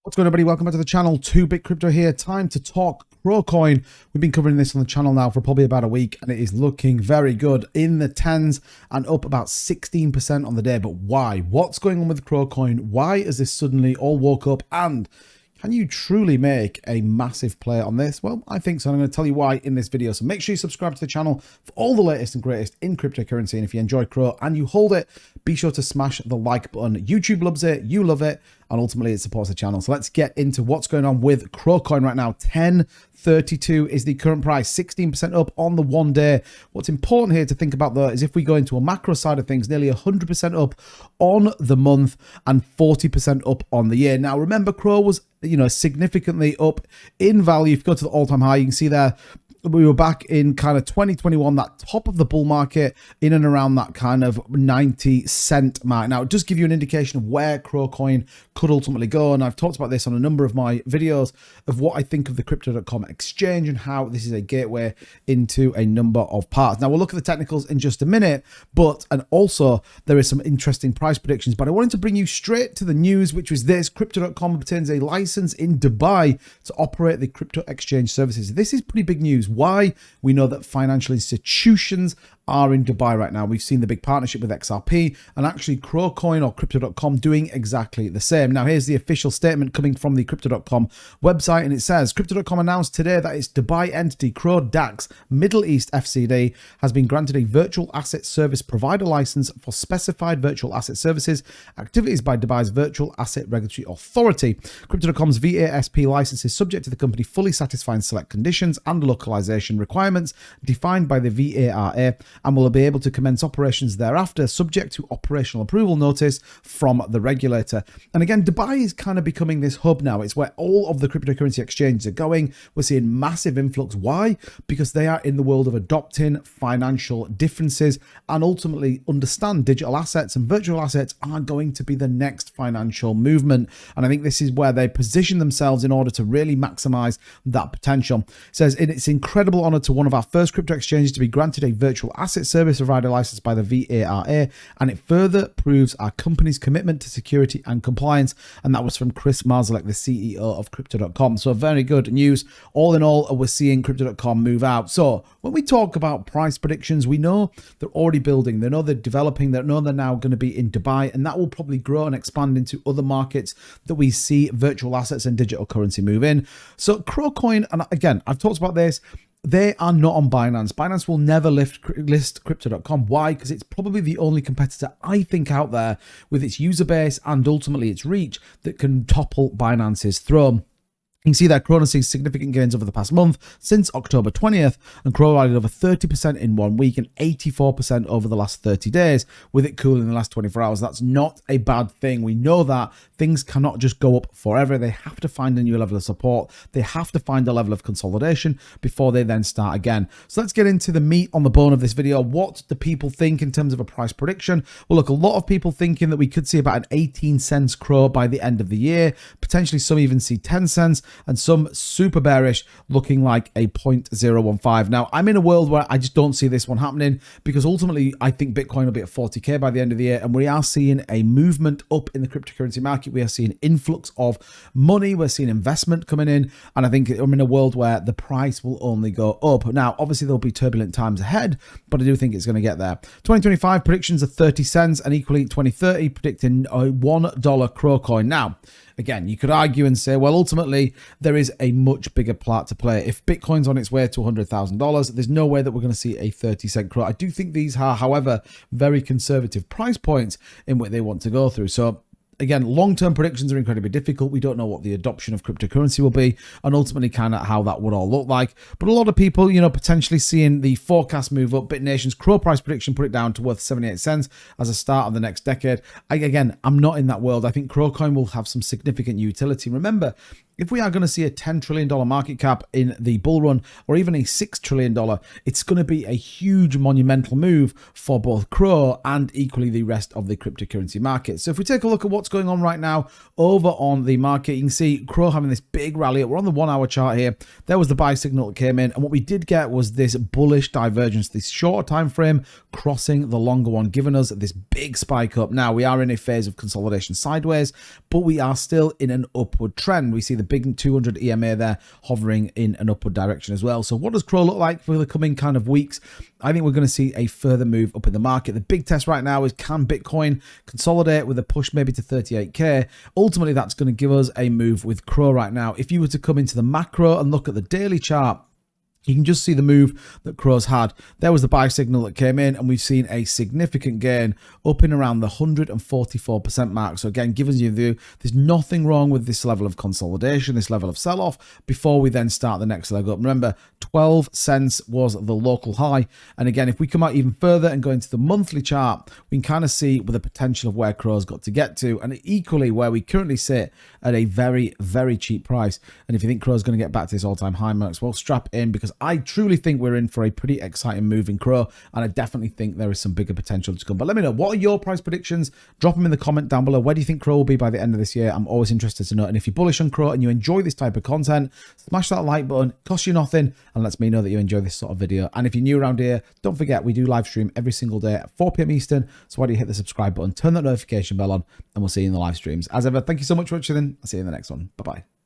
What's going on, everybody? Welcome back to the channel. 2Bit Crypto here. Time to talk Crocoin. We've been covering this on the channel now for probably about a week, and it is looking very good in the tens and up about 16% on the day. But why? What's going on with Crocoin? Why has this suddenly all woke up? And can you truly make a massive play on this? Well, I think so. I'm going to tell you why in this video. So make sure you subscribe to the channel for all the latest and greatest in cryptocurrency. And if you enjoy Cro and you hold it, be sure to smash the like button. YouTube loves it, you love it, and ultimately it supports the channel. So let's get into what's going on with Crocoin right now. 10.32 is the current price, 16% up on the 1 day. What's important here to think about though is if we go into a macro side of things, nearly 100% up on the month and 40% up on the year. Now remember, Cro was significantly up in value. If you go to the all-time high, you can see there we were back in kind of 2021, that top of the bull market, in and around that kind of 90-cent mark. Now, it does give you an indication of where Crocoin could ultimately go. And I've talked about this on a number of my videos of what I think of the Crypto.com exchange and how this is a gateway into a number of parts. Now, we'll look at the technicals in just a minute, and also there is some interesting price predictions. But I wanted to bring you straight to the news, which was this. Crypto.com obtains a license in Dubai to operate the crypto exchange services. This is pretty big news. Why? We know that financial institutions are in Dubai right now. We've seen the big partnership with XRP and actually Crocoin or Crypto.com doing exactly the same. Now, here's the official statement coming from the Crypto.com website, and it says, Crypto.com announced today that its Dubai entity, CroDAX Middle East FCD, has been granted a virtual asset service provider license for specified virtual asset services activities by Dubai's Virtual Asset Regulatory Authority. Crypto.com's VASP license is subject to the company fully satisfying select conditions and localization requirements defined by the VARA, and will be able to commence operations thereafter, subject to operational approval notice from the regulator. And again, Dubai is kind of becoming this hub now. It's where all of the cryptocurrency exchanges are going. We're seeing massive influx. Why? Because they are in the world of adopting financial differences and ultimately understand digital assets and virtual assets are going to be the next financial movement. And I think this is where they position themselves in order to really maximize that potential. It says, it's incredible honor to one of our first crypto exchanges to be granted a virtual asset service provider license by the VARA, and it further proves our company's commitment to security and compliance. And that was from Chris Marszalek, the CEO of Crypto.com. So very good news. All in all, we're seeing Crypto.com move out. So when we talk about price predictions, we know they're already building, they know they're developing, they know they're now going to be in Dubai, and that will probably grow and expand into other markets that we see virtual assets and digital currency move in. So Crocoin, and again, I've talked about this, they are not on Binance. Binance will never list Crypto.com. Why? Because it's probably the only competitor, I think, out there with its user base and ultimately its reach that can topple Binance's throne. You can see that Cronos sees significant gains over the past month since October 20th, and Crono added over 30% in 1 week and 84% over the last 30 days, with it cooling in the last 24 hours. That's not a bad thing. We know that things cannot just go up forever. They have to find a new level of support. They have to find a level of consolidation before they then start again. So let's get into the meat on the bone of this video. What do people think in terms of a price prediction? Well, look, a lot of people thinking that we could see about an 18 cents Cro by the end of the year. Potentially some even see 10 cents. And some super bearish, looking like a 0.015. Now, I'm in a world where I just don't see this one happening, because ultimately I think Bitcoin will be at 40K by the end of the year, and we are seeing a movement up in the cryptocurrency market. We are seeing influx of money, we're seeing investment coming in, and I think I'm in a world where the price will only go up. Now, obviously there'll be turbulent times ahead, but I do think it's going to get there. 2025 predictions are 30 cents, and equally 2030 predicting a $1 Crocoin. Now, again, you could argue and say, well, ultimately, there is a much bigger part to play. If Bitcoin's on its way to $100,000, there's no way that we're going to see a 30-cent Cro. I do think these are, however, very conservative price points in what they want to go through. So again, long-term predictions are incredibly difficult. We don't know what the adoption of cryptocurrency will be and ultimately kind of how that would all look like. But a lot of people, potentially seeing the forecast move up. BitNation's Cro price prediction put it down to worth 78 cents as a start of the next decade. I'm not in that world. I think Crocoin will have some significant utility. Remember, if we are going to see a $10 trillion market cap in the bull run, or even a $6 trillion, it's going to be a huge monumental move for both Cro and equally the rest of the cryptocurrency market. So if we take a look at what's going on right now over on the market, you can see Cro having this big rally. We're on the 1 hour chart here. There was the buy signal that came in, and what we did get was this bullish divergence, this shorter time frame crossing the longer one, giving us this big spike up. Now we are in a phase of consolidation sideways, but we are still in an upward trend. We see the big 200 EMA there hovering in an upward direction as well. So what does Cro look like for the coming kind of weeks? I think we're going to see a further move up in the market. The big test right now is, can Bitcoin consolidate with a push maybe to 38k? Ultimately, that's going to give us a move with Cro right now. If you were to come into the macro and look at the daily chart, you can just see the move that Cro's had. There was the buy signal that came in, and we've seen a significant gain up in around the 144% mark. So again, giving you the view, there's nothing wrong with this level of consolidation, this level of sell-off, before we then start the next leg up. Remember, 12 cents was the local high. And again, if we come out even further and go into the monthly chart, we can kind of see with the potential of where Cro's got to get to, and equally where we currently sit at a very, very cheap price. And if you think Cro's going to get back to this all-time high marks, well, strap in, because I truly think we're in for a pretty exciting move in Cro, and I definitely think there is some bigger potential to come. But let me know, what are your price predictions? Drop them in the comment down below. Where do you think Cro will be by the end of this year? I'm always interested to know. And if you're bullish on Cro and you enjoy this type of content, smash that like button. It costs you nothing and lets me know that you enjoy this sort of video. And if you're new around here, don't forget, we do live stream every single day at 4 p.m. Eastern. So why don't you hit the subscribe button, turn that notification bell on, and we'll see you in the live streams. As ever, thank you so much for watching. I'll see you in the next one. Bye-bye.